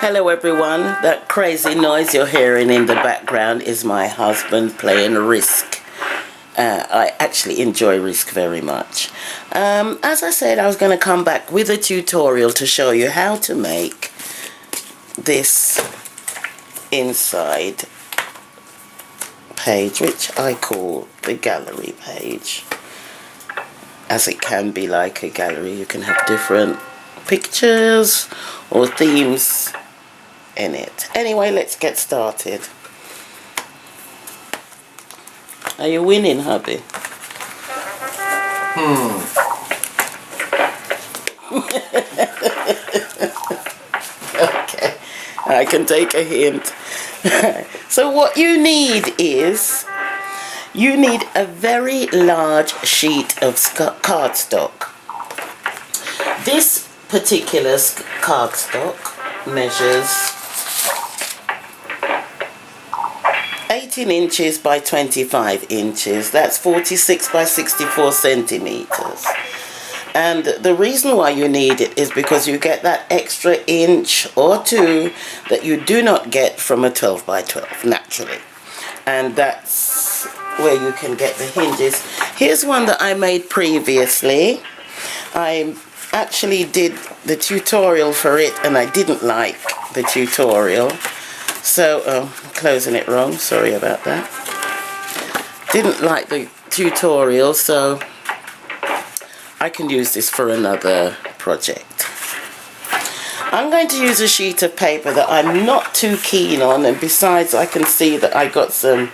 Hello everyone, that crazy noise you're hearing in the background is my husband playing Risk. I actually enjoy Risk very much. As I said, I was going to come back with a tutorial to show you how to make this inside page, which I call the gallery page, as it can be like a gallery. You can have different pictures or themes in it. Anyway, let's get started. Are you winning, hubby? Okay, I can take a hint. So what you need is, you need a very large sheet of cardstock. This particular cardstock measures 18 inches by 25 inches. That's 46 by 64 centimeters. And the reason why you need it is because you get that extra inch or two that you do not get from a 12 by 12 naturally. And that's where you can get the hinges. Here's one that I made previously. I actually did the tutorial for it and I didn't like the tutorial. So, closing it wrong, sorry about that. Didn't like the tutorial, so I can use this for another project. I'm going to use a sheet of paper that I'm not too keen on, and besides I can see that I got some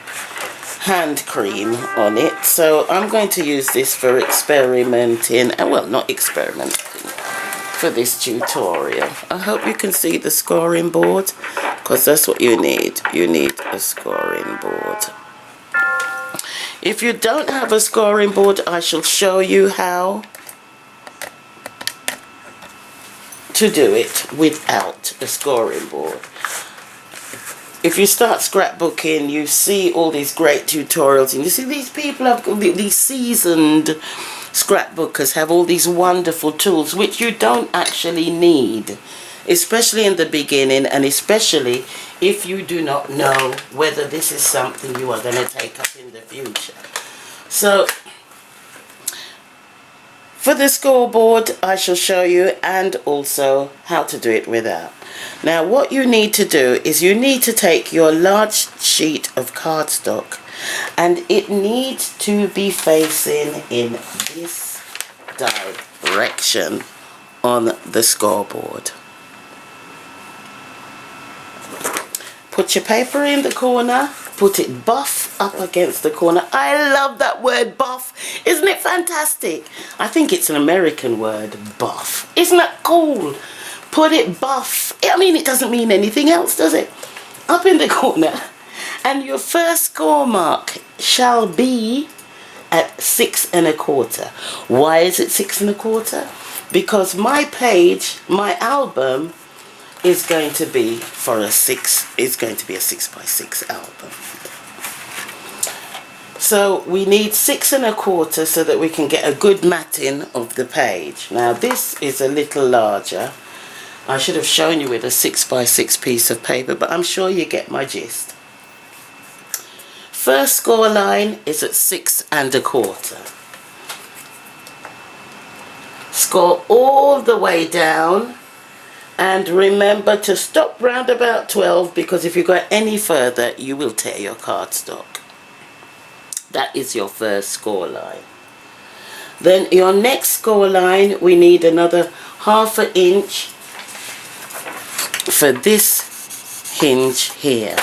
hand cream on it, so I'm going to use this for experimenting, and well, not experimenting, for this tutorial. I hope you can see the scoring board, because that's what you need. You need a scoring board. If you don't have a scoring board, I shall show you how to do it without a scoring board. If you start scrapbooking, you see all these great tutorials, and you see these people have, these seasoned scrapbookers have all these wonderful tools which you don't actually need, especially in the beginning, and especially if you do not know whether this is something you are going to take up in the future. So for the scoreboard I shall show you, and also how to do it without. Now what you need to do is you need to take your large sheet of cardstock, and it needs to be facing in this direction on the scoreboard. Put your paper in the corner, put it buff up against the corner. I love that word, buff. Isn't it fantastic? I think it's an American word, buff. Isn't that cool? Put it buff. I mean, it doesn't mean anything else, does it? Up in the corner. And your first score mark shall be at 6 1/4. Why is it 6 1/4? Because my page, my album, is going to be for a 6. It's going to be a 6 by 6 album. So we need 6 1/4 so that we can get a good matting of the page. Now this is a little larger. I should have shown you with a 6 by 6 piece of paper, but I'm sure you get my gist. First score line is at 6 1/4. Score all the way down, and remember to stop round about 12, because if you go any further you will tear your cardstock. That is your first score line. Then your next score line, we need another 1/2 inch for this hinge here.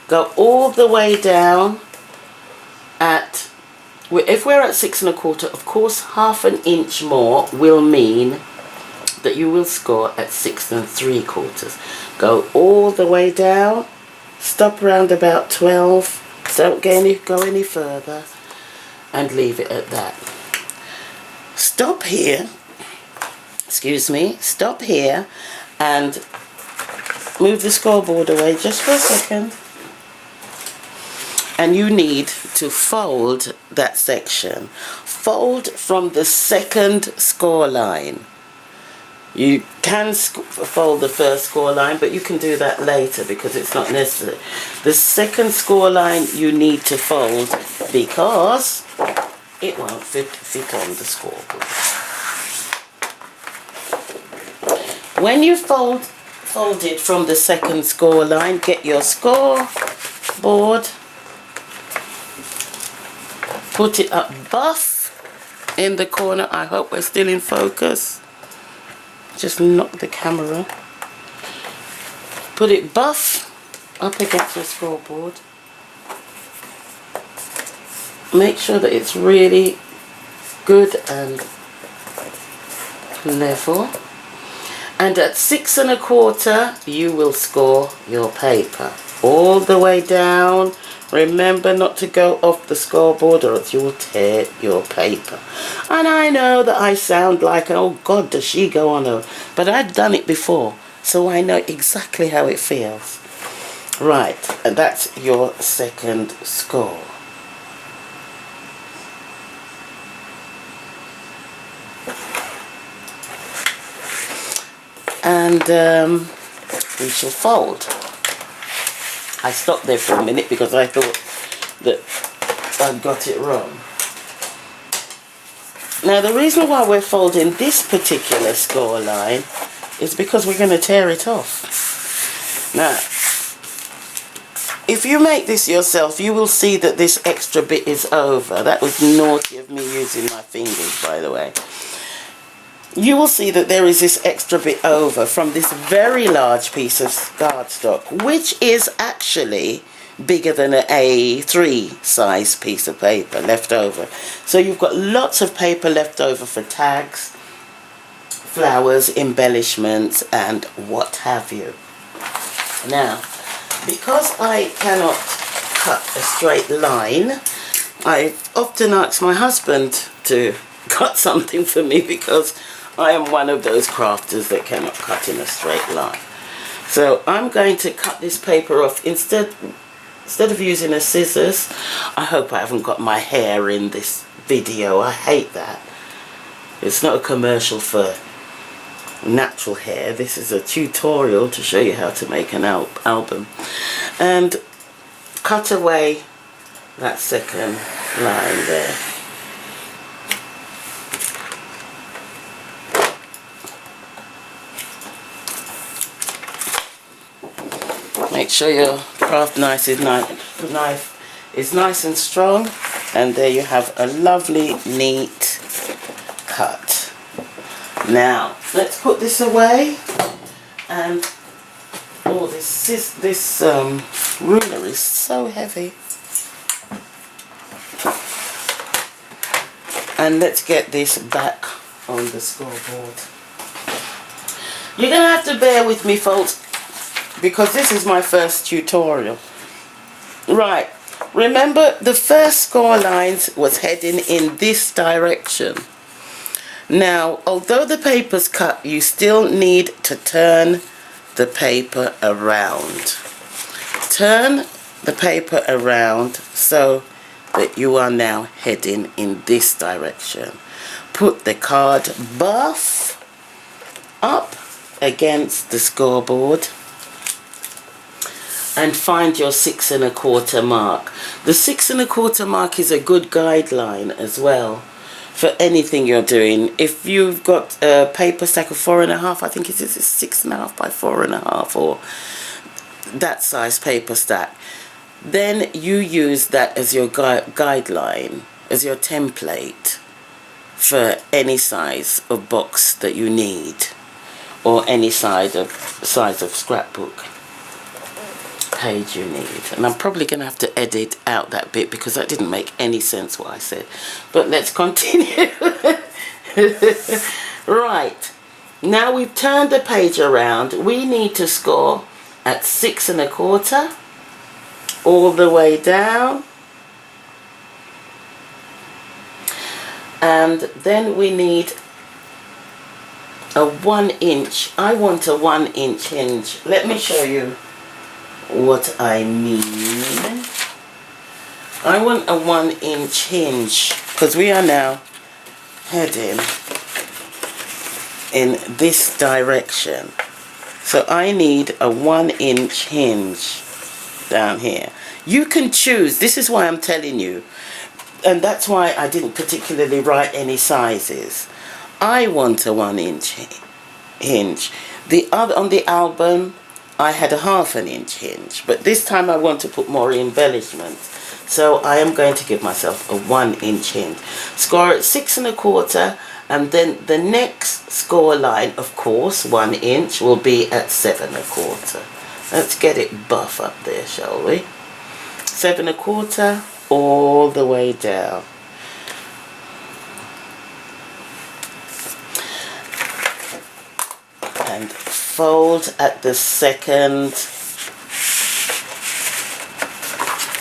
Go all the way down at, if we're at 6 1/4, of course 1/2 inch more will mean that you will score at 6 3/4. Go all the way down, stop round about 12, don't go any further, and leave it at that. Stop here, excuse me, stop here and move the scoreboard away just for a second. And you need to fold that section. Fold from the second score line. You can fold the first score line, but you can do that later because it's not necessary. The second score line you need to fold because it won't fit on the scoreboard. When you fold it from the second score line, get your scoreboard, put it up buff in the corner. I hope we're still in focus. Just knock the camera. Put it buff up against your scoreboard. Make sure that it's really good and level. And at 6 1/4 you will score your paper. All the way down. Remember not to go off the scoreboard or else you will tear your paper. And I know that I sound like, oh God, does she go on her? But I've done it before, so I know exactly how it feels. Right, and that's your second score. And we shall fold. I stopped there for a minute because I thought that I'd got it wrong. Now the reason why we're folding this particular score line is because we're going to tear it off. Now, if you make this yourself, you will see that this extra bit is over. That was naughty of me using my fingers, by the way. You will see that there is this extra bit over from this very large piece of cardstock, which is actually bigger than an A3 size piece of paper left over. So you've got lots of paper left over for tags, flowers, embellishments, and what have you. Now, because I cannot cut a straight line, I often ask my husband to cut something for me because I am one of those crafters that cannot cut in a straight line. So I'm going to cut this paper off instead of using a scissors. I hope I haven't got my hair in this video. I hate that. It's not a commercial for natural hair. This is a tutorial to show you how to make an album. And cut away that second line there. Make sure your craft knife is nice and strong, and there you have a lovely neat cut. Now let's put this away, and oh, this ruler is so heavy. And let's get this back on the scoreboard. You're gonna have to bear with me, folks, because this is my first tutorial. Right, remember the first score lines was heading in this direction. Now, although the paper's cut, you still need to turn the paper around. Turn the paper around so that you are now heading in this direction. Put the card buff up against the scoreboard and find your 6 1/4 mark. The 6 1/4 mark is a good guideline as well for anything you're doing. If you've got a paper stack of 4 1/2, I think it is 6 1/2 by 4 1/2, or that size paper stack, then you use that as your guideline, as your template for any size of box that you need, or any size of scrapbook page you need. And I'm probably going to have to edit out that bit because that didn't make any sense what I said. But let's continue. Right, now we've turned the page around. We need to score at 6 1/4 all the way down, and then we need a 1 inch. I want a 1 inch hinge. Let me show you what I mean. I want a 1 inch hinge because we are now heading in this direction. So I need a 1-inch hinge down here. You can choose, this is why I'm telling you, and that's why I didn't particularly write any sizes. I want a 1-inch hinge. The other, on the album, I had a 1/2 inch hinge, but this time I want to put more embellishments. So I am going to give myself a 1-inch hinge. Score at 6 1/4, and then the next score line, of course, 1 inch, will be at 7 1/4. Let's get it buff up there, shall we? 7 1/4 all the way down. And fold at the second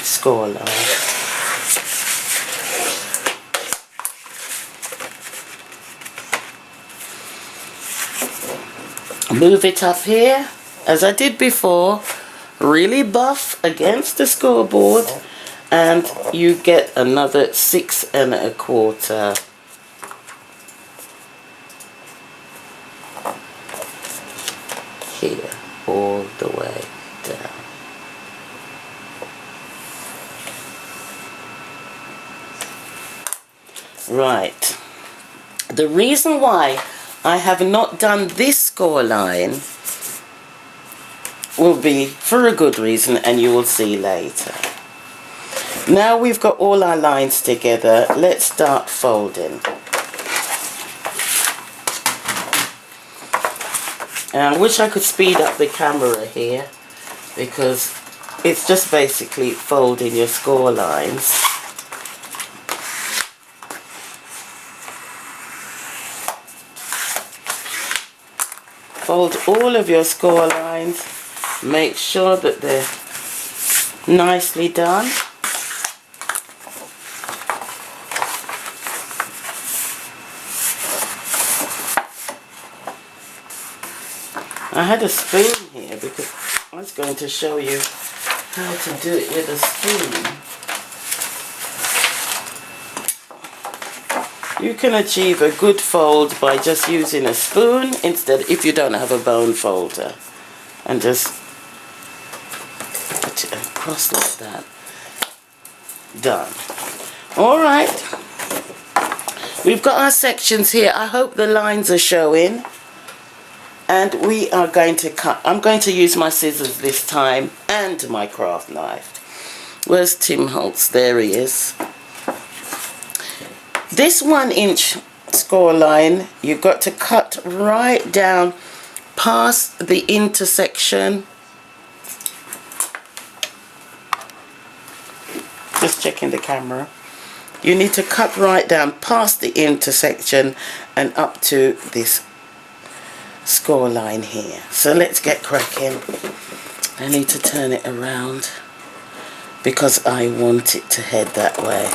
score line. Move it up here, as I did before, really buff against the scoreboard, and you get another 6 1/4. Here, all the way down. Right. The reason why I have not done this score line will be for a good reason, and you will see later. Now we've got all our lines together, let's start folding. And I wish I could speed up the camera here, because it's just basically folding your score lines. Fold all of your score lines, make sure that they're nicely done. I had a spoon here because I was going to show you how to do it with a spoon. You can achieve a good fold by just using a spoon instead, if you don't have a bone folder, and just put it across like that. Done. Alright, we've got our sections here. I hope the lines are showing. And we are going to cut. I'm going to use my scissors this time and my craft knife. Where's Tim Holtz? There he is. This 1-inch score line, you've got to cut right down past the intersection. Just checking the camera. You need to cut right down past the intersection and up to this score line here. So let's get cracking. I need to turn it around because I want it to head that way.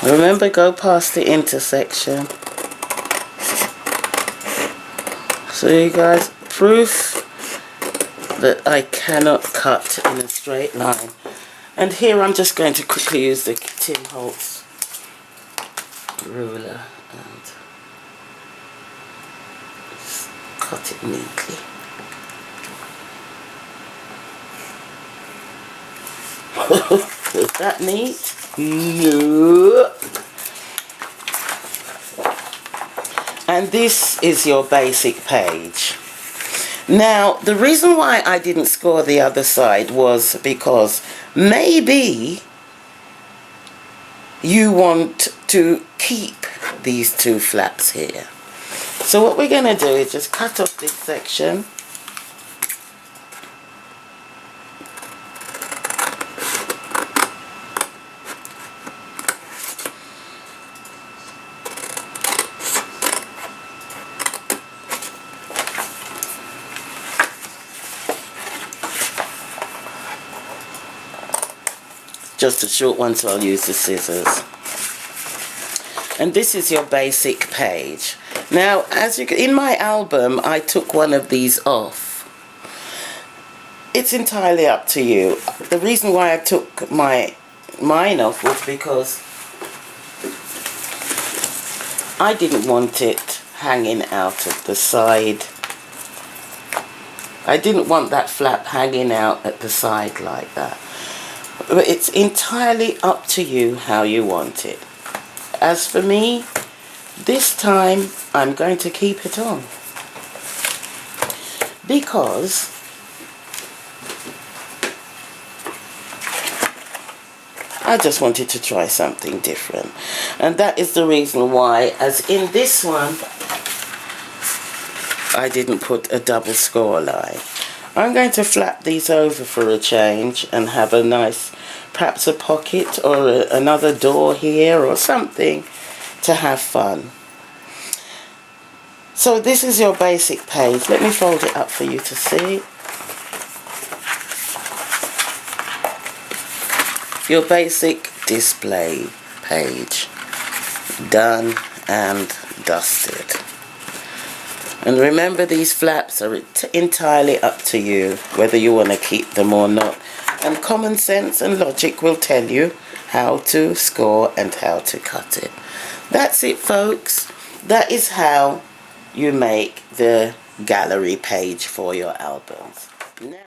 Remember, go past the intersection. So you guys, proof that I cannot cut in a straight line. And here I'm just going to quickly use the Tim Holtz ruler and just cut it neatly. Is that neat? No. And this is your basic page. Now, the reason why I didn't score the other side was because maybe you want to keep these two flaps here. So what we're going to do is just cut off this section. Just a short one, so I'll use the scissors. And this is your basic page. Now, as you can, in my album, I took one of these off. It's entirely up to you. The reason why I took my mine off was because I didn't want it hanging out of the side. I didn't want that flap hanging out at the side like that. But it's entirely up to you how you want it. As for me, this time I'm going to keep it on. Because I just wanted to try something different. And that is the reason why, as in this one, I didn't put a double score line. I'm going to flap these over for a change and have a nice, perhaps a pocket or another door here or something to have fun. So this is your basic page. Let me fold it up for you to see. Your basic display page. Done and dusted. And remember, these flaps are entirely up to you whether you want to keep them or not. And common sense and logic will tell you how to score and how to cut it. That's it, folks. That is how you make the gallery page for your albums. Now